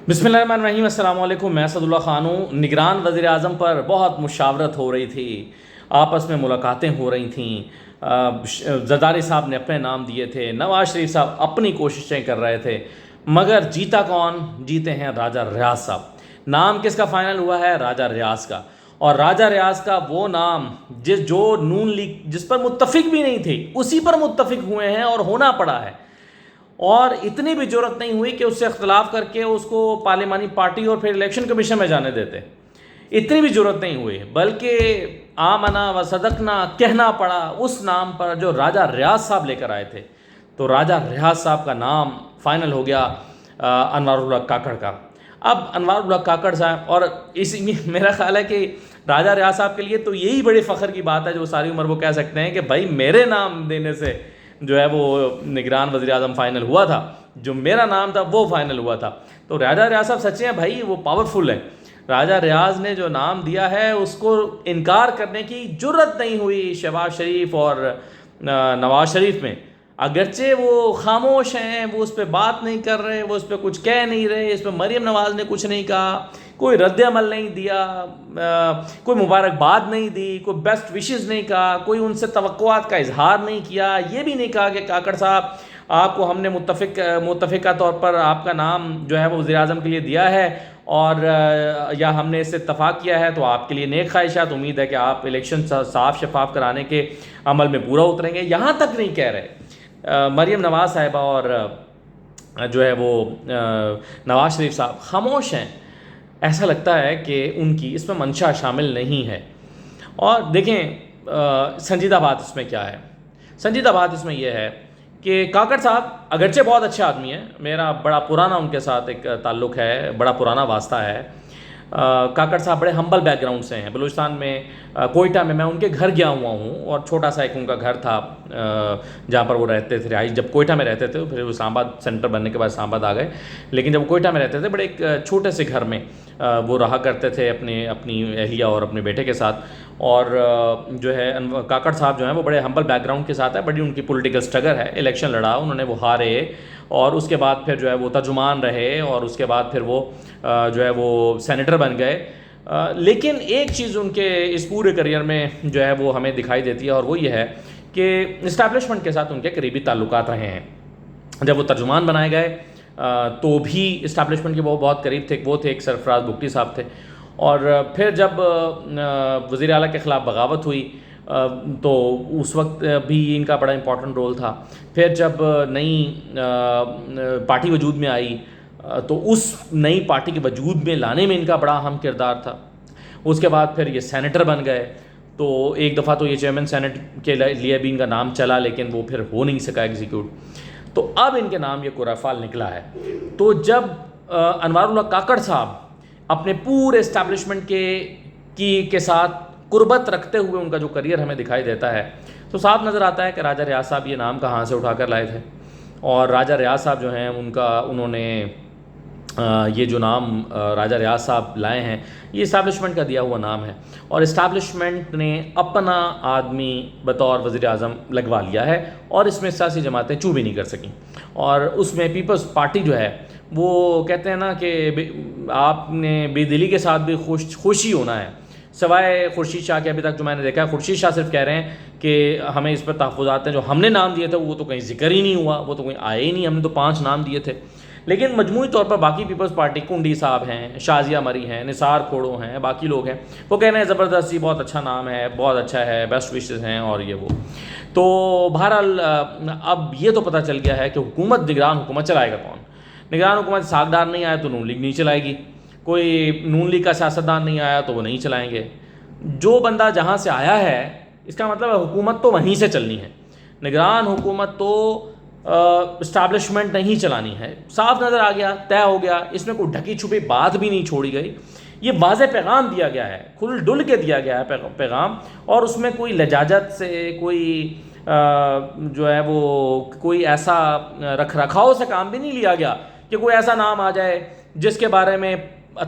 بسم اللہ الرحمن الرحیم، السلام علیکم۔ میں اسد اللہ خان ہوں۔ نگران وزیر اعظم پر بہت مشاورت ہو رہی تھی، آپس میں ملاقاتیں ہو رہی تھیں، زرداری صاحب نے اپنے نام دیے تھے، نواز شریف صاحب اپنی کوششیں کر رہے تھے، مگر جیتا کون؟ جیتے ہیں راجہ ریاض صاحب۔ نام کس کا فائنل ہوا ہے؟ راجہ ریاض کا۔ اور راجہ ریاض کا وہ نام جو نون لیگ جس پر متفق بھی نہیں تھے اسی پر متفق ہوئے ہیں اور ہونا پڑا ہے، اور اتنی بھی جرت نہیں ہوئی کہ اس سے اختلاف کر کے اس کو پارلیمانی پارٹی اور پھر الیکشن کمیشن میں جانے دیتے، اتنی بھی جرت نہیں ہوئی، بلکہ آمنا و صدقنا کہنا پڑا اس نام پر جو راجہ ریاض صاحب لے کر آئے تھے۔ تو راجہ ریاض صاحب کا نام فائنل ہو گیا انوار الحق کاکڑ کا۔ اب انوار الحق کاکڑ صاحب، اور اسی میں میرا خیال ہے کہ راجہ ریاض صاحب کے لیے تو یہی بڑے فخر کی بات ہے جو ساری عمر وہ کہہ سکتے ہیں کہ بھائی میرے نام دینے سے جو ہے وہ نگران وزیر اعظم فائنل ہوا تھا، جو میرا نام تھا وہ فائنل ہوا تھا۔ تو راجہ ریاض صاحب سچے ہیں بھائی، وہ پاورفل ہے۔ راجہ ریاض نے جو نام دیا ہے اس کو انکار کرنے کی جرت نہیں ہوئی شہباز شریف اور نواز شریف میں، اگرچہ وہ خاموش ہیں، وہ اس پہ بات نہیں کر رہے، وہ اس پہ کچھ کہہ نہیں رہے، اس پہ مریم نواز نے کچھ نہیں کہا، کوئی رد عمل نہیں دیا، کوئی مبارکباد نہیں دی، کوئی بیسٹ وشز نہیں کہا، کوئی ان سے توقعات کا اظہار نہیں کیا، یہ بھی نہیں کہا کہ کاکڑ صاحب آپ کو ہم نے متفقہ طور پر آپ کا نام جو ہے وہ وزیر اعظم کے لیے دیا ہے، اور یا ہم نے اس سے اتفاق کیا ہے تو آپ کے لیے نیک خواہشات، امید ہے کہ آپ الیکشن صاف شفاف کرانے کے عمل میں پورا اتریں گے، یہاں تک نہیں کہہ رہے۔ مریم نواز صاحبہ اور جو ہے وہ نواز شریف صاحب خاموش ہیں، ایسا لگتا ہے کہ ان کی اس میں منشا شامل نہیں ہے۔ اور دیکھیں سنجیدہ بات اس میں کیا ہے؟ سنجیدہ بات اس میں یہ ہے کہ کاکڑ صاحب اگرچہ بہت اچھے آدمی ہیں، میرا بڑا پرانا ان کے ساتھ ایک تعلق ہے، بڑا پرانا واسطہ ہے۔ کاکڑ صاحب بڑے ہمبل بیک گراؤنڈ سے ہیں، بلوچستان میں کوئٹہ میں ان کے گھر گیا ہوا ہوں، اور چھوٹا سا ایک ان کا گھر تھا جہاں پر وہ رہتے تھے، رہائش جب کوئٹہ میں رہتے تھے، پھر وہ اسلام آباد سینٹر بننے کے بعد اسلام آباد آ گئے، لیکن جب کوئٹہ میں رہتے تھے بڑے ایک چھوٹے سے گھر میں وہ رہا کرتے تھے اپنی اہلیہ اور اپنے بیٹے کے ساتھ۔ اور جو ہے کاکڑ صاحب جو ہیں وہ بڑے ہمبل بیک گراؤنڈ کے ساتھ ہے، بڑی ان کی پولیٹیکل سٹرگل ہے، الیکشن لڑا، انہوں نے وہ ہارے، اور اس کے بعد پھر جو ہے وہ ترجمان رہے، اور اس کے بعد پھر وہ جو ہے وہ سینیٹر بن گئے۔ لیکن ایک چیز ان کے اس پورے کریئر میں جو ہے وہ ہمیں دکھائی دیتی ہے، اور وہ یہ ہے کہ اسٹیبلشمنٹ کے ساتھ ان کے قریبی تعلقات رہے ہیں۔ جب وہ ترجمان بنائے گئے تو بھی اسٹیبلشمنٹ کے وہ بہت قریب تھے، وہ تھے ایک سرفراز بگٹی صاحب تھے، اور پھر جب وزیر اعلیٰ کے خلاف بغاوت ہوئی تو اس وقت بھی ان کا بڑا امپورٹنٹ رول تھا۔ پھر جب نئی پارٹی وجود میں آئی تو اس نئی پارٹی کے وجود میں لانے میں ان کا بڑا اہم کردار تھا۔ اس کے بعد پھر یہ سینیٹر بن گئے، تو ایک دفعہ تو یہ چیئرمین سینٹ کے لیے بھی ان کا نام چلا، لیکن وہ پھر ہو نہیں سکا ایگزیکیوٹ، تو اب ان کے نام یہ کورافال نکلا ہے۔ تو جب انوار الحق کاکڑ صاحب اپنے پورے اسٹیبلشمنٹ کے ساتھ قربت رکھتے ہوئے ان کا جو کریئر ہمیں دکھائی دیتا ہے، تو صاف نظر آتا ہے کہ راجہ ریاض صاحب یہ نام کہاں سے اٹھا کر لائے تھے۔ اور راجہ ریاض صاحب جو ہیں انہوں نے یہ جو نام راجہ ریاض صاحب لائے ہیں یہ اسٹیبلشمنٹ کا دیا ہوا نام ہے، اور اسٹیبلشمنٹ نے اپنا آدمی بطور وزیر اعظم لگوا لیا ہے، اور اس میں سیاسی جماعتیں چوں بھی نہیں کر سکیں۔ اور اس میں پیپلز پارٹی جو ہے وہ کہتے ہیں نا کہ آپ نے بے دلی کے ساتھ بھی خوشی ہونا ہے، سوائے خورشید شاہ کے ابھی تک جو میں نے دیکھا ہے، خورشید شاہ صرف کہہ رہے ہیں کہ ہمیں اس پر تحفظات ہیں، جو ہم نے نام دیے تھے وہ تو کہیں ذکر ہی نہیں ہوا، وہ تو کہیں آئے ہی نہیں، ہم نے تو 5 نام دیے تھے۔ لیکن مجموعی طور پر باقی پیپلز پارٹی، کنڈی صاحب ہیں، شازیہ مری ہیں، نثار کھوڑو ہیں، باقی لوگ ہیں، وہ کہہ رہے ہیں زبردست جی، بہت اچھا نام ہے، بہت اچھا ہے، بیسٹ وشز ہیں، اور یہ وہ۔ تو بہرحال اب یہ تو پتہ چل گیا ہے کہ نگران حکومت چلائے گا کون۔ نگران حکومت ساکھدار نہیں آیا تو نون لیگ نہیں چلائے گی، کوئی نون لیگ کا سیاستدان نہیں آیا تو وہ نہیں چلائیں گے۔ جو بندہ جہاں سے آیا ہے اس کا مطلب ہے حکومت تو وہیں سے چلنی ہے، نگران حکومت تو اسٹیبلشمنٹ نہیں چلانی ہے، صاف نظر آ گیا، طے ہو گیا، اس میں کوئی ڈھکی چھپی بات بھی نہیں چھوڑی گئی، یہ واضح پیغام دیا گیا ہے، کھل ڈل کے دیا گیا ہے پیغام، اور اس میں کوئی لجاجت سے کوئی جو ہے وہ کوئی ایسا رکھ رکھاؤ سے کام بھی نہیں لیا گیا کہ کوئی ایسا نام آ جائے جس کے بارے میں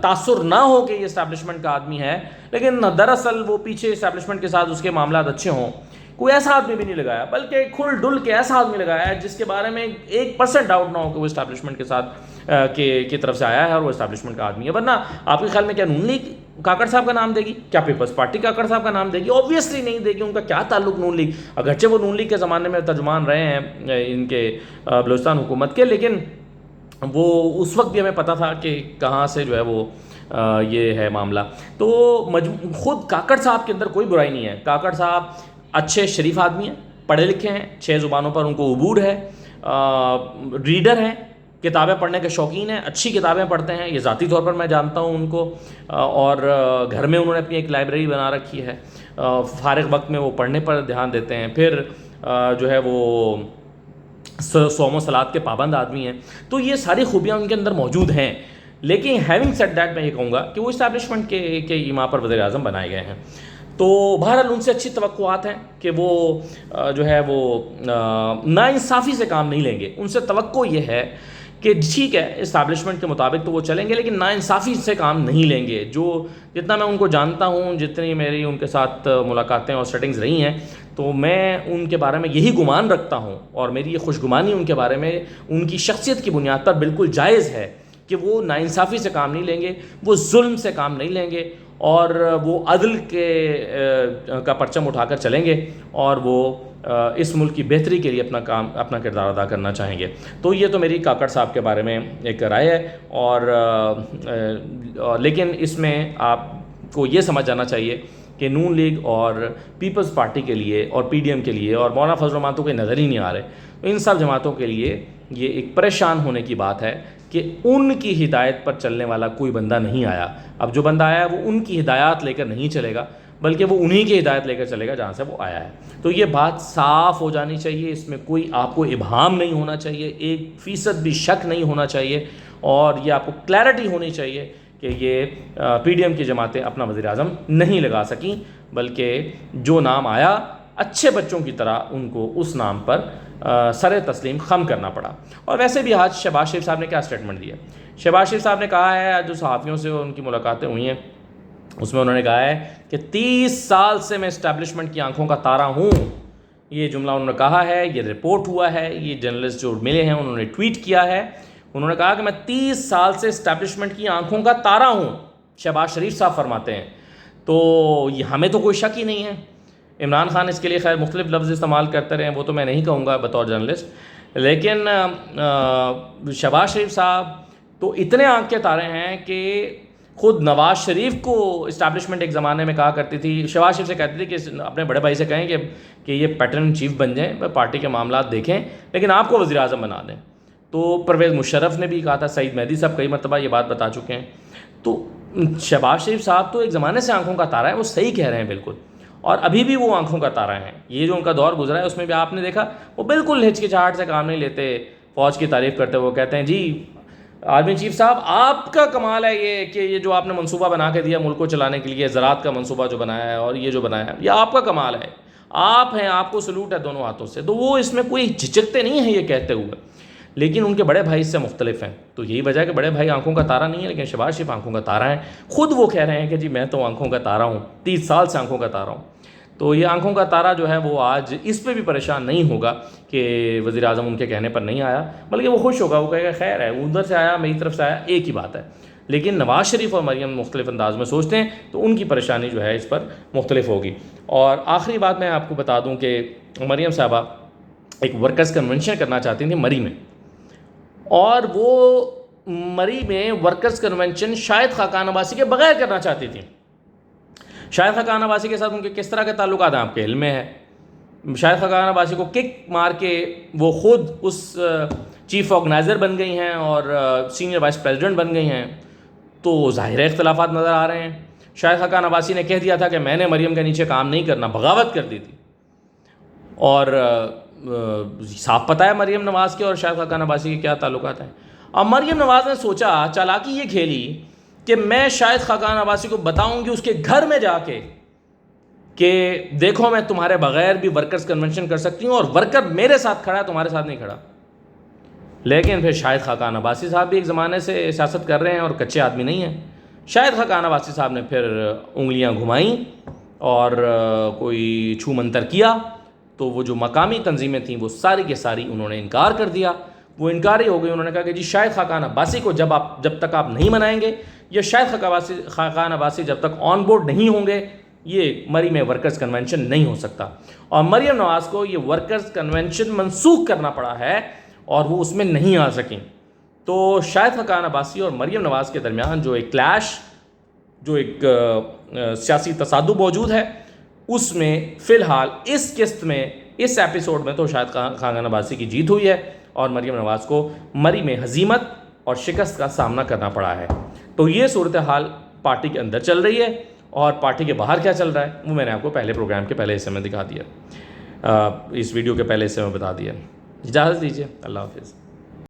تاثر نہ ہو کہ یہ اسٹیبلشمنٹ کا آدمی ہے، لیکن دراصل وہ پیچھے اسٹیبلشمنٹ کے ساتھ اس کے معاملات اچھے ہوں، کوئی ایسا آدمی بھی نہیں لگایا، بلکہ کھل ڈل کے ایسا آدمی لگایا ہے جس کے بارے میں 1% ڈاؤٹ نہ ہو کہ وہ اسٹیبلشمنٹ کے ساتھ کی طرف سے آیا ہے اور وہ اسٹیبلشمنٹ کا آدمی ہے. ورنہ آپ کے خیال میں کیا نون لیگ کاکڑ صاحب کا نام دے گی؟ کیا پیپلز پارٹی کاکڑ صاحب کا نام دے گی؟ اوبویسلی نہیں دے گی. ان کا کیا تعلق نون لیگ، اگرچہ وہ نون لیگ کے زمانے میں ترجمان رہے ہیں ان کے بلوچستان حکومت کے، لیکن وہ اس وقت بھی ہمیں پتہ تھا کہ کہاں سے جو ہے وہ یہ ہے معاملہ. تو خود کاکڑ صاحب کے اندر کوئی برائی نہیں ہے. کاکڑ صاحب اچھے شریف آدمی ہیں، پڑھے لکھے ہیں، 6 زبانوں پر ان کو عبور ہے، ریڈر ہیں، کتابیں پڑھنے کے شوقین ہیں، اچھی کتابیں پڑھتے ہیں. یہ ذاتی طور پر میں جانتا ہوں ان کو. اور گھر میں انہوں نے اپنی ایک لائبریری بنا رکھی ہے. فارغ وقت میں وہ پڑھنے پر دھیان دیتے ہیں. پھر جو ہے وہ صوم و صلات کے پابند آدمی ہیں. تو یہ ساری خوبیاں ان کے اندر موجود ہیں. لیکن ہیونگ سیڈ دیٹ میں یہ کہوں گا کہ وہ اسٹیبلشمنٹ کے ایما پر وزیر اعظم بنائے گئے ہیں. تو بہرحال ان سے اچھی توقعات ہیں کہ وہ جو ہے وہ ناانصافی سے کام نہیں لیں گے. ان سے توقع یہ ہے کہ ٹھیک ہے اسٹیبلشمنٹ کے مطابق تو وہ چلیں گے، لیکن ناانصافی سے کام نہیں لیں گے. جتنا میں ان کو جانتا ہوں، جتنی میری ان کے ساتھ ملاقاتیں اور سیٹنگز رہی ہیں، تو میں ان کے بارے میں یہی گمان رکھتا ہوں، اور میری یہ خوشگمانی ان کے بارے میں ان کی شخصیت کی بنیاد پر بالکل جائز ہے کہ وہ ناانصافی سے کام نہیں لیں گے، وہ ظلم سے کام نہیں لیں گے، اور وہ عدل کا پرچم اٹھا کر چلیں گے، اور وہ اس ملک کی بہتری کے لیے اپنا کردار ادا کرنا چاہیں گے. تو یہ تو میری کاکڑ صاحب کے بارے میں ایک رائے ہے. لیکن اس میں آپ کو یہ سمجھ جانا چاہیے کہ نون لیگ اور پیپلز پارٹی کے لیے اور پی ڈی ایم کے لیے اور مولانا فضل الرحمان تو کوئی نظر ہی نہیں آ رہے. ان سب جماعتوں کے لیے یہ ایک پریشان ہونے کی بات ہے کہ ان کی ہدایت پر چلنے والا کوئی بندہ نہیں آیا. اب جو بندہ آیا ہے وہ ان کی ہدایات لے کر نہیں چلے گا، بلکہ وہ انہی کی ہدایت لے کر چلے گا جہاں سے وہ آیا ہے. تو یہ بات صاف ہو جانی چاہیے. اس میں کوئی آپ کو ابہام نہیں ہونا چاہیے، 1% بھی شک نہیں ہونا چاہیے، اور یہ آپ کو کلیئرٹی ہونی چاہیے کہ یہ پی ڈی ایم کی جماعتیں اپنا وزیر اعظم نہیں لگا سکیں، بلکہ جو نام آیا اچھے بچوں کی طرح ان کو اس نام پر سر تسلیم خم کرنا پڑا. اور ویسے بھی آج شہباز شریف صاحب نے کیا اسٹیٹمنٹ دیا؟ شہباز شریف صاحب نے کہا ہے، آج جو صحافیوں سے ان کی ملاقاتیں ہوئی ہیں اس میں انہوں نے کہا ہے کہ 30 سال سے میں اسٹیبلشمنٹ کی آنکھوں کا تارا ہوں. یہ جملہ انہوں نے کہا ہے، یہ رپورٹ ہوا ہے، یہ جرنلسٹ جو ملے ہیں انہوں نے ٹویٹ کیا ہے. انہوں نے کہا کہ میں 30 سال سے اسٹیبلشمنٹ کی آنکھوں کا تارا ہوں، شہباز شریف صاحب فرماتے ہیں. تو یہ ہمیں تو کوئی شک ہی نہیں ہے. عمران خان اس کے لیے خیر مختلف لفظ استعمال کرتے رہے ہیں، وہ تو میں نہیں کہوں گا بطور جرنلسٹ، لیکن شہباز شریف صاحب تو اتنے آنکھ کے تارے ہیں کہ خود نواز شریف کو اسٹیبلشمنٹ ایک زمانے میں کہا کرتی تھی، شہباز شریف سے کہتی تھی کہ اپنے بڑے بھائی سے کہیں کہ یہ پیٹرن چیف بن جائیں، پارٹی کے معاملات دیکھیں، لیکن آپ کو وزیر اعظم بنا دیں. تو پرویز مشرف نے بھی کہا تھا، سعید مہدی صاحب کئی مرتبہ یہ بات بتا چکے ہیں. تو شہباز شریف صاحب تو ایک زمانے سے آنکھوں کا تارا ہے، وہ صحیح کہہ رہے ہیں بالکل، اور ابھی بھی وہ آنکھوں کا تارا ہیں. یہ جو ان کا دور گزرا ہے اس میں بھی آپ نے دیکھا وہ بالکل ہچکچاہٹ سے کام نہیں لیتے. فوج کی تعریف کرتے وہ کہتے ہیں جی آرمی چیف صاحب آپ کا کمال ہے یہ کہ یہ جو آپ نے منصوبہ بنا کے دیا ملک کو چلانے کے لیے، زراعت کا منصوبہ جو بنایا ہے اور یہ جو بنایا ہے، یہ آپ کا کمال ہے، آپ ہیں، آپ کو سلوٹ ہے دونوں ہاتھوں سے. تو وہ اس میں کوئی جھجکتے نہیں ہیں یہ کہتے ہوئے، لیکن ان کے بڑے بھائی اس سے مختلف ہیں. تو یہی وجہ ہے کہ بڑے بھائی آنکھوں کا تارا نہیں ہے، لیکن شہباز شریف آنکھوں کا تارا ہے. خود وہ کہہ رہے ہیں کہ جی میں تو آنکھوں کا تارا ہوں، 30 سال سے آنکھوں کا تارا ہوں. تو یہ آنکھوں کا تارا جو ہے وہ آج اس پہ بھی پریشان نہیں ہوگا کہ وزیر اعظم ان کے کہنے پر نہیں آیا، بلکہ وہ خوش ہوگا، وہ کہے گا خیر ہے، ادھر سے آیا میری طرف سے آیا ایک ہی بات ہے. لیکن نواز شریف اور مریم مختلف انداز میں سوچتے ہیں تو ان کی پریشانی جو ہے اس پر مختلف ہوگی. اور آخری بات میں آپ کو بتا دوں کہ مریم صاحبہ ایک ورکرز کنونشن کرنا چاہتی تھیں مری میں، اور وہ مری میں ورکرز کنونشن شاہد خاقان عباسی کے بغیر کرنا چاہتی تھیں. شاہد خاقان عباسی کے ساتھ ان کے کس طرح کے تعلقات ہیں آپ کے علم میں ہے. شاہد خاقان عباسی کو کک مار کے وہ خود اس چیف آرگنائزر بن گئی ہیں اور سینئر وائس پریزیڈنٹ بن گئی ہیں. تو ظاہر اختلافات نظر آ رہے ہیں. شاہد خاقان عباسی نے کہہ دیا تھا کہ میں نے مریم کے نیچے کام نہیں کرنا، بغاوت کر دی تھی. اور صاف پتہ ہے مریم نواز کے اور شاہد خاقان عباسی کے کیا تعلقات ہیں. اب مریم نواز نے سوچا، چالاکی یہ کھیلی کہ میں شاہد خاقان عباسی کو بتاؤں گی اس کے گھر میں جا کے کہ دیکھو میں تمہارے بغیر بھی ورکرز کنونشن کر سکتی ہوں، اور ورکر میرے ساتھ کھڑا ہے تمہارے ساتھ نہیں کھڑا. لیکن پھر شاہد خاقان عباسی صاحب بھی ایک زمانے سے سیاست کر رہے ہیں اور کچے آدمی نہیں ہیں. شاہد خاقان عباسی صاحب نے پھر انگلیاں گھمائیں اور کوئی چھو منتر کیا، تو وہ جو مقامی تنظیمیں تھیں وہ ساری کے ساری انہوں نے انکار کر دیا. وہ انکاری ہو گئی. انہوں نے کہا کہ جی شاہد خاقان عباسی کو جب تک آپ نہیں منائیں گے، یا شاہد خاقان عباسی جب تک آن بورڈ نہیں ہوں گے، یہ مری میں ورکرز کنونشن نہیں ہو سکتا. اور مریم نواز کو یہ ورکرز کنونشن منسوخ کرنا پڑا ہے اور وہ اس میں نہیں آ سکیں. تو شاہد خاقان عباسی اور مریم نواز کے درمیان جو ایک کلیش، جو ایک سیاسی تصادم موجود ہے، اس میں فی الحال اس قسط میں، اس ایپیسوڈ میں تو شاہد خاقان عباسی کی جیت ہوئی ہے اور مریم نواز کو مری میں ہزیمت اور شکست کا سامنا کرنا پڑا ہے. تو یہ صورتحال پارٹی کے اندر چل رہی ہے، اور پارٹی کے باہر کیا چل رہا ہے وہ میں نے آپ کو پہلے پروگرام کے پہلے حصے میں دکھا دیا، اس ویڈیو کے پہلے حصے میں بتا دیا. اجازت دیجیے، اللہ حافظ.